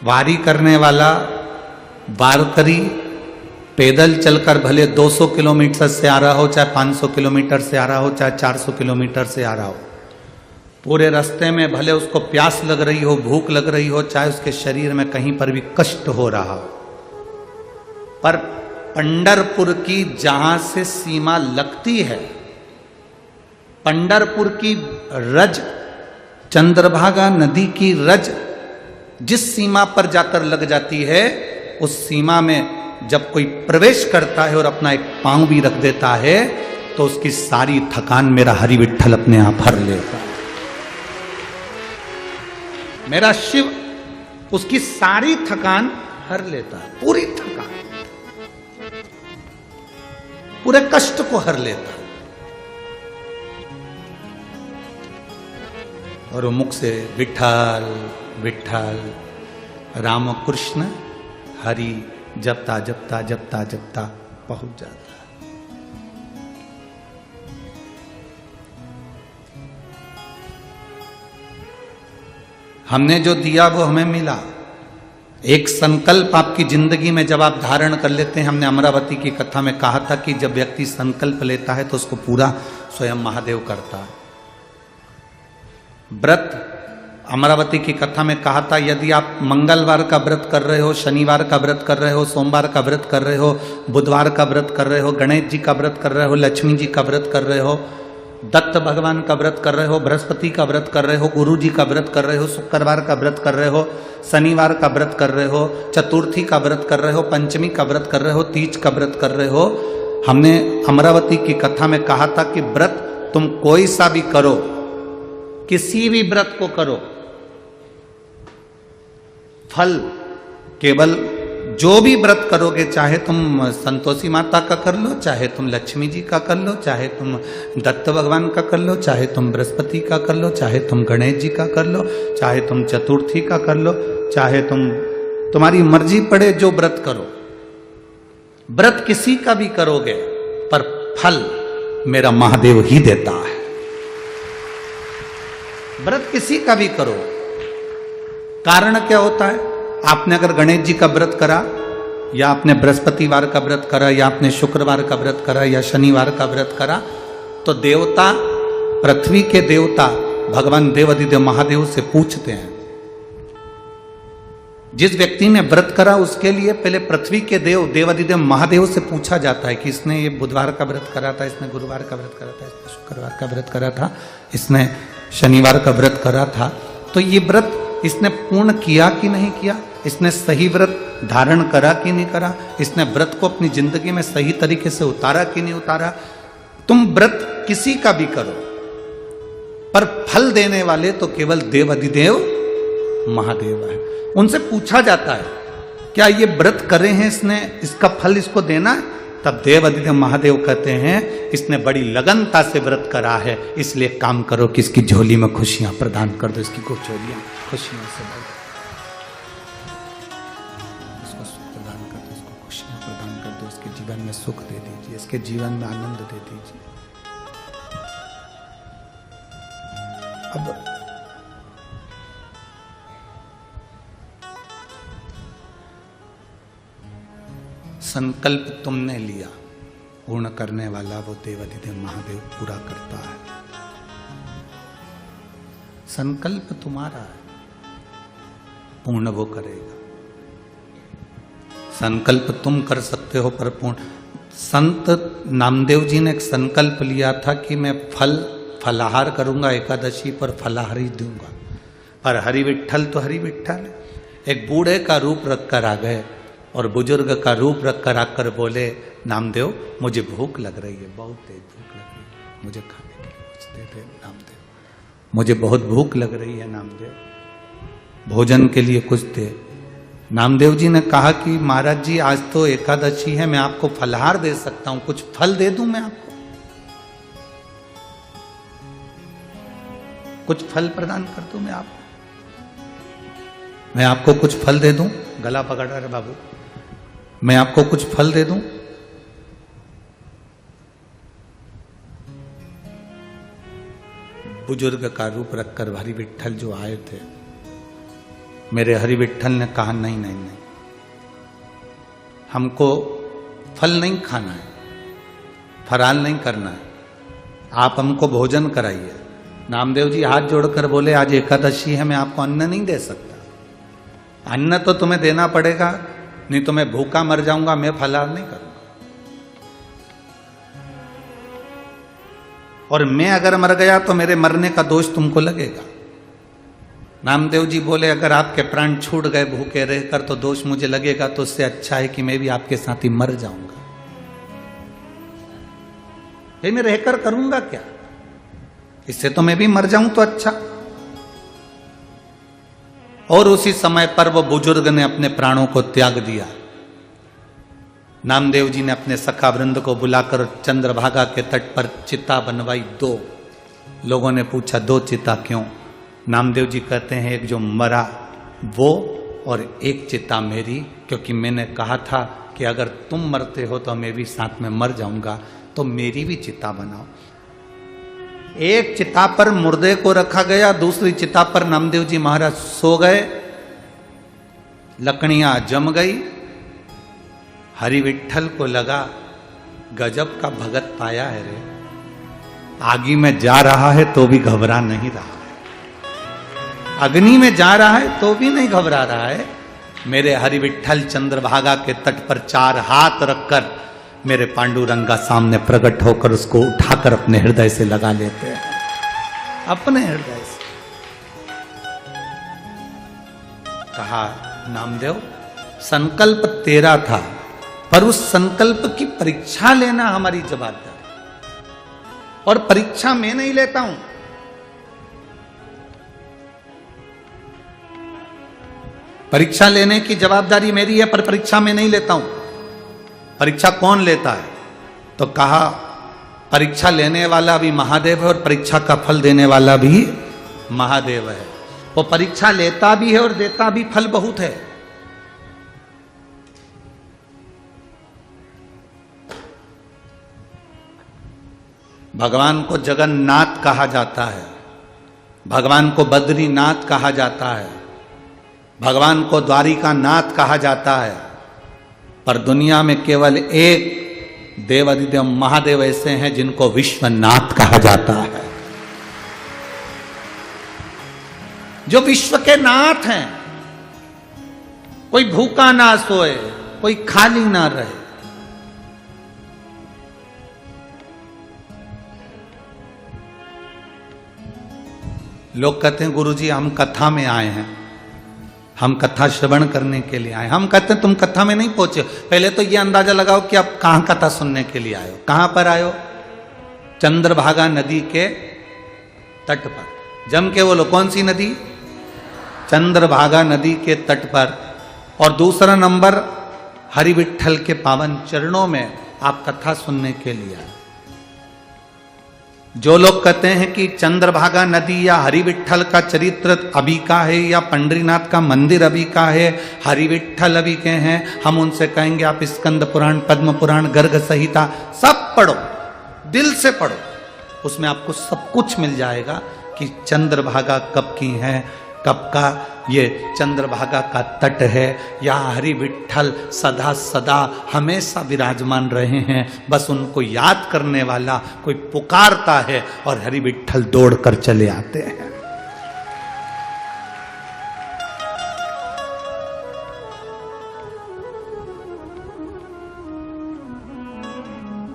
वारी करने वाला वारकरी पैदल चलकर भले 200 किलोमीटर से आ रहा हो, चाहे 500 किलोमीटर से आ रहा हो, चाहे 400 किलोमीटर से आ रहा हो, पूरे रास्ते में भले उसको प्यास लग रही हो, भूख लग रही हो, चाहे उसके शरीर में कहीं पर भी कष्ट हो रहा हो, पर पंढरपुर की जहां से सीमा लगती है, पंढरपुर की रज, चंद्रभागा नदी की रज जिस सीमा पर जाकर लग जाती है, उस सीमा में जब कोई प्रवेश करता है और अपना एक पांव भी रख देता है तो उसकी सारी थकान मेरा हरि विठ्ठल अपने आप भर लेता है। मेरा शिव उसकी सारी थकान हर लेता है, पूरी थकान, पूरे कष्ट को हर लेता है। और वो मुख से विठ्ठल विठ्ठल राम कृष्ण हरि जपता जपता जपता जपता पहुंच जाता है। हमने जो दिया वो हमें मिला। एक संकल्प आपकी जिंदगी में जब आप धारण कर लेते हैं, हमने अमरावती की कथा में कहा था कि जब व्यक्ति संकल्प लेता है तो उसको पूरा स्वयं महादेव करता है। व्रत अमरावती की कथा में कहा था, यदि आप मंगलवार का व्रत कर रहे हो, शनिवार का व्रत कर रहे हो, सोमवार का व्रत कर रहे हो, बुधवार का व्रत कर रहे हो, गणेश जी का व्रत कर रहे हो, लक्ष्मी जी का व्रत कर रहे हो, दत्त भगवान का व्रत कर रहे हो, बृहस्पति का व्रत कर रहे हो, गुरु जी का व्रत कर रहे हो, शुक्रवार का व्रत कर रहे हो, शनिवार का व्रत कर रहे हो, चतुर्थी का व्रत कर रहे हो, पंचमी का व्रत कर रहे हो, तीज का व्रत कर रहे हो। हमने अमरावती की कथा में कहा था कि व्रत तुम कोई सा भी करो, किसी भी व्रत को करो, फल केवल जो भी व्रत करोगे, चाहे तुम संतोषी माता का कर लो, चाहे तुम लक्ष्मी जी का कर लो, चाहे तुम दत्त भगवान का कर लो, चाहे तुम बृहस्पति का कर लो, चाहे तुम गणेश जी का कर लो, चाहे तुम चतुर्थी का कर लो, चाहे तुम्हारी मर्जी पड़े जो व्रत करो। व्रत किसी का भी करोगे पर फल मेरा महादेव ही देता है। व्रत किसी का भी करो, कारण क्या होता है? आपने अगर गणेश जी का व्रत करा, या आपने बृहस्पतिवार का व्रत करा, या आपने शुक्रवार का व्रत करा, या शनिवार का व्रत करा, तो देवता, पृथ्वी के देवता भगवान देवाधिदेव महादेव से पूछते हैं। जिस व्यक्ति ने व्रत करा उसके लिए पहले पृथ्वी के देव देवाधिदेव महादेव से पूछा जाता है कि इसने ये बुधवार का व्रत करा था, इसने गुरुवार का व्रत करा था, इसने शुक्रवार का व्रत करा था, इसने शनिवार का व्रत करा था, तो ये व्रत इसने पूर्ण किया कि नहीं किया, इसने सही व्रत धारण करा कि नहीं करा, इसने व्रत को अपनी जिंदगी में सही तरीके से उतारा कि नहीं उतारा। तुम व्रत किसी का भी करो, पर फल देने वाले तो केवल देव अधिदेव महादेव है। उनसे पूछा जाता है क्या ये व्रत करे हैं इसने, इसका फल इसको देना है? तब देव अधिदेव महादेव कहते हैं इसने बड़ी लगनता से व्रत करा है, इसलिए काम करो कि इसकी झोली में खुशियां प्रदान कर दो, इसकी झोलियां खुशियों से भर दो, इसको सुख प्रदान कर दो, इसको खुशियां प्रदान कर दो, इसके जीवन में सुख दे दीजिए, इसके जीवन में आनंद दे दीजिए। अब संकल्प तुमने लिया, पूर्ण करने वाला वो देवाधिदेव महादेव पूरा करता है। संकल्प तुम्हारा है, पूर्ण वो करेगा। संकल्प तुम कर सकते हो पर पूर्ण। संत नामदेव जी ने एक संकल्प लिया था कि मैं फलाहार करूंगा, एकादशी पर फलाहारी दूंगा, पर हरि विठ्ठल तो हरि विठ्ठल। एक बूढ़े का रूप रखकर आ गए और बुजुर्ग का रूप रखकर आकर बोले, नामदेव मुझे भूख लग रही है, बहुत तेज भूख लग रही है, मुझे खाने के लिए कुछ दे दे नामदेव, मुझे बहुत भूख लग रही है नामदेव, भोजन के लिए कुछ दे। नामदेव जी ने कहा कि महाराज जी आज तो एकादशी है, मैं आपको फलाहार दे सकता हूं, कुछ फल दे दूं मैं आपको, कुछ फल प्रदान कर दूं मैं आपको कुछ फल दे दूं। गला पकड़ रहा है बाबू, मैं आपको कुछ फल दे दूं। बुजुर्ग का रूप रखकर हरि विठ्ठल जो आए थे मेरे हरि विट्ठल ने कहा नहीं नहीं नहीं, हमको फल नहीं खाना है, फराल नहीं करना है, आप हमको भोजन कराइए। नामदेव जी हाथ जोड़कर बोले आज एकादशी है, मैं आपको अन्न नहीं दे सकता, अन्न तो तुम्हें देना पड़ेगा, नहीं तो मैं भूखा मर जाऊंगा, मैं फलाल नहीं करूंगा। और मैं अगर मर गया तो मेरे मरने का दोष तुमको लगेगा। नामदेव जी बोले अगर आपके प्राण छूट गए भूखे रहकर तो दोष मुझे लगेगा, तो उससे अच्छा है कि मैं भी आपके साथ ही मर जाऊंगा। ये मैं रहकर करूंगा क्या, इससे तो मैं भी मर जाऊं तो अच्छा। और उसी समय पर वो बुजुर्ग ने अपने प्राणों को त्याग दिया। नामदेव जी ने अपने सखा वृंद को बुलाकर चंद्रभागा के तट पर चिता बनवाई 2। लोगों ने पूछा 2 चिता क्यों? नामदेव जी कहते हैं एक जो मरा वो और एक चिता मेरी, क्योंकि मैंने कहा था कि अगर तुम मरते हो तो मैं भी साथ में मर जाऊंगा, तो मेरी भी चिता बनाओ। एक चिता पर मुर्दे को रखा गया, दूसरी चिता पर नामदेव जी महाराज सो गए, लकड़ियां जम गई। हरि विट्ठल को लगा गजब का भगत पाया है रे, आगी में जा रहा है तो भी घबरा नहीं रहा है, अग्नि में जा रहा है तो भी नहीं घबरा रहा है। मेरे हरि विट्ठल चंद्रभागा के तट पर 4 हाथ रखकर मेरे पांडुरंगा सामने प्रकट होकर उसको उठाकर अपने हृदय से लगा लेते हैं, अपने हृदय से। कहा नामदेव संकल्प तेरा था, पर उस संकल्प की परीक्षा लेना हमारी जवाबदारी, और परीक्षा मैं नहीं लेता हूं। परीक्षा लेने की जवाबदारी मेरी है, पर परीक्षा मैं नहीं लेता हूं। परीक्षा कौन लेता है? तो कहा परीक्षा लेने वाला भी महादेव है और परीक्षा का फल देने वाला भी महादेव है। वो परीक्षा लेता भी है और देता भी, फल बहुत है। भगवान को जगन्नाथ कहा जाता है, भगवान को बद्रीनाथ कहा जाता है, भगवान को द्वारिका नाथ कहा जाता है, पर दुनिया में केवल एक देवादिदेव महादेव ऐसे हैं जिनको विश्वनाथ कहा जाता है, जो विश्व के नाथ हैं। कोई भूखा ना सोए, कोई खाली ना रहे। लोग कहते हैं गुरुजी हम कथा में आए हैं, हम कथा श्रवण करने के लिए आए। हम कहते हैं तुम कथा में नहीं पहुंचे, पहले तो ये अंदाजा लगाओ कि आप कहां कथा सुनने के लिए आए हो। कहां पर आए हो? चंद्रभागा नदी के तट पर। जम के बोलो कौन सी नदी? चंद्रभागा नदी के तट पर। और दूसरा नंबर हरि विट्ठल के पावन चरणों में आप कथा सुनने के लिए आए। जो लोग कहते हैं कि चंद्रभागा नदी या हरि विट्ठल का चरित्र अभी का है या पंडरीनाथ का मंदिर अभी का है, हरि विट्ठल अभी के हैं, हम उनसे कहेंगे आप स्कंद पुराण, पद्म पुराण, गर्ग संहिता सब पढ़ो, दिल से पढ़ो, उसमें आपको सब कुछ मिल जाएगा कि चंद्रभागा कब की है, कब का ये चंद्रभागा का तट है, या हरि विट्ठल सदा सदा हमेशा विराजमान रहे हैं। बस उनको याद करने वाला कोई पुकारता है और हरि विट्ठल दौड़कर चले आते हैं।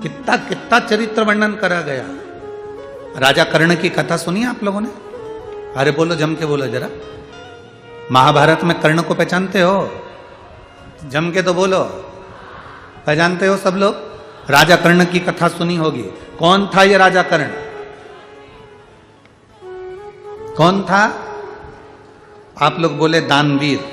कितना कितना चरित्र वर्णन करा गया। राजा कर्ण की कथा सुनी आप लोगों ने? अरे बोलो, जम के बोलो जरा। महाभारत में कर्ण को पहचानते हो? जम के तो बोलो, पहचानते हो सब लोग? राजा कर्ण की कथा सुनी होगी। कौन था ये राजा कर्ण? कौन था? आप लोग बोले दानवीर।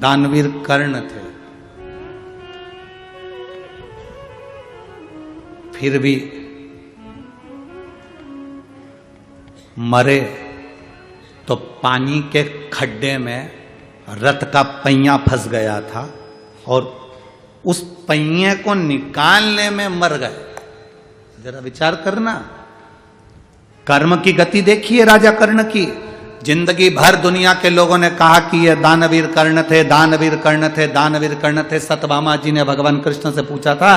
दानवीर कर्ण थे। फिर भी मरे तो पानी के खड्डे में रथ का पहिया फंस गया था, और उस पहिए को निकालने में मर गए। जरा विचार करना, कर्म की गति देखिए राजा कर्ण की। जिंदगी भर दुनिया के लोगों ने कहा कि ये दानवीर कर्ण थे, दानवीर कर्ण थे, दानवीर कर्ण थे। सत्यभामा जी ने भगवान कृष्ण से पूछा था,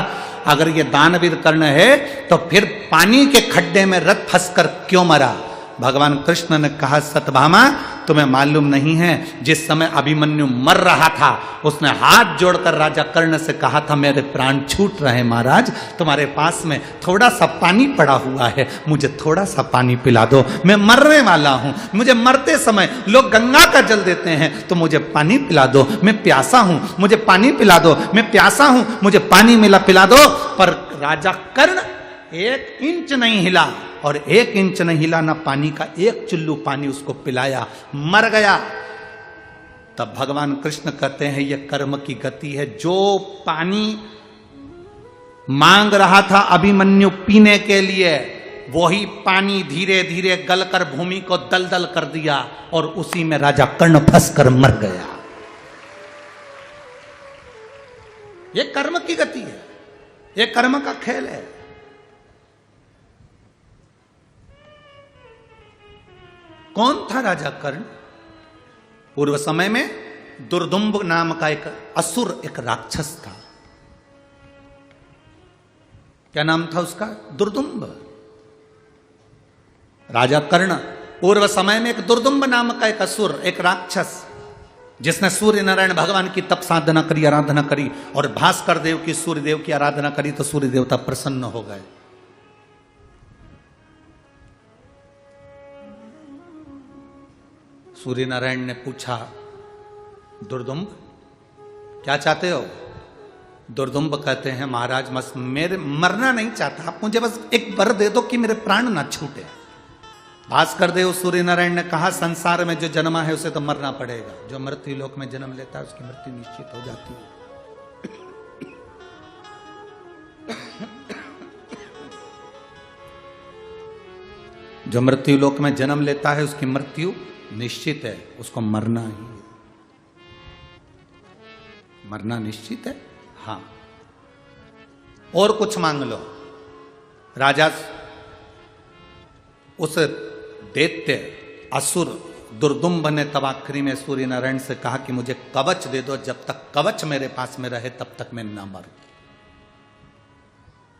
अगर ये दानवीर कर्ण है तो फिर पानी के खड्डे में रथ फंसकर क्यों मरा? भगवान कृष्ण ने कहा, सत्यभामा तुम्हें मालूम नहीं है, जिस समय अभिमन्यु मर रहा था उसने हाथ जोड़कर राजा कर्ण से कहा था, मेरे प्राण छूट रहे महाराज, तुम्हारे पास में थोड़ा सा पानी पड़ा हुआ है, मुझे थोड़ा सा पानी पिला दो, मैं मरने वाला हूं। मुझे मरते समय लोग गंगा का जल देते हैं, तो मुझे पानी पिला दो, मैं प्यासा हूं, मुझे पानी पिला दो, मैं प्यासा हूं, मुझे पानी पिला दो। पर राजा कर्ण 1 इंच नहीं हिला, और 1 इंच नहीं हिला, ना पानी का 1 चुल्लू पानी उसको पिलाया, मर गया। तब भगवान कृष्ण कहते हैं, यह कर्म की गति है। जो पानी मांग रहा था अभिमन्यु पीने के लिए, वही पानी धीरे धीरे गलकर भूमि को दलदल कर दिया, और उसी में राजा कर्ण फंसकर मर गया। यह कर्म की गति है, यह कर्म का खेल है। कौन था राजा कर्ण? पूर्व समय में दुर्दुम्ब नाम का एक असुर, एक राक्षस था। क्या नाम था उसका? दुर्दुम्ब। राजा कर्ण पूर्व समय में एक दुर्दुम्ब नाम का एक असुर, एक राक्षस, जिसने सूर्य नारायण भगवान की तप साधना करी, आराधना करी, और भास्कर देव की, सूर्य देव की आराधना करी, तो सूर्य देवता प्रसन्न हो गए। सूर्य नारायण ने पूछा, दुर्दुम्ब क्या चाहते हो? दुर्दुम्ब कहते हैं, महाराज बस मेरे मरना नहीं चाहता, आप मुझे बस एक वर दे दो कि मेरे प्राण ना छूटे। भास्कर देव सूर्य नारायण ने कहा, संसार में जो जन्मा है उसे तो मरना पड़ेगा, जो मृत्यु लोक में जन्म लेता है उसकी मृत्यु निश्चित हो जाती है। जो मृत्यु लोक में जन्म लेता है उसकी मृत्यु निश्चित है, उसको मरना ही है। मरना निश्चित है, हाँ। और कुछ मांग लो। राजा उस दैत्य असुर दुर्दुम्ब ने तब आखिरी में सूर्य नारायण से कहा कि मुझे कवच दे दो, जब तक कवच मेरे पास में रहे तब तक मैं ना मरूं।